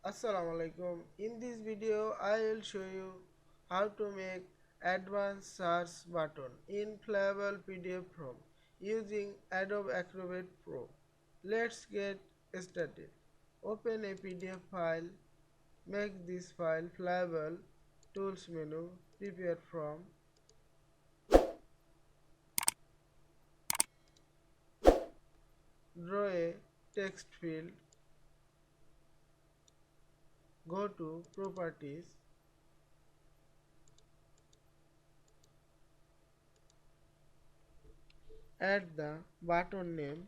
Assalamualaikum. In this video, I will show you how to make advanced search button in fillable PDF form using Adobe Acrobat Pro. Let's get started. Open a PDF file. Make this file fillable. Tools menu. Prepare from. Draw a text field. Go to Properties. Add the button name.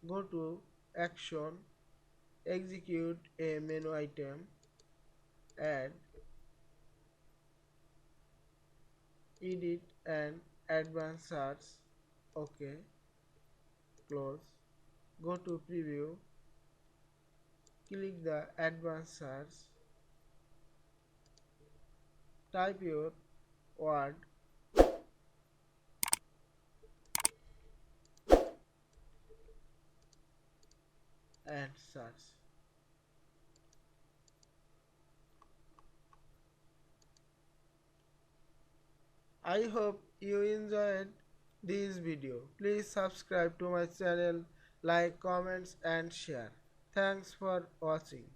Go to Action. Execute a menu item. Add, edit and advanced search. OK. Close. Go to preview. Click the advanced search. Type your word and search. I hope you enjoyed this video. Please subscribe to my channel, like, comments and share. Thanks for watching.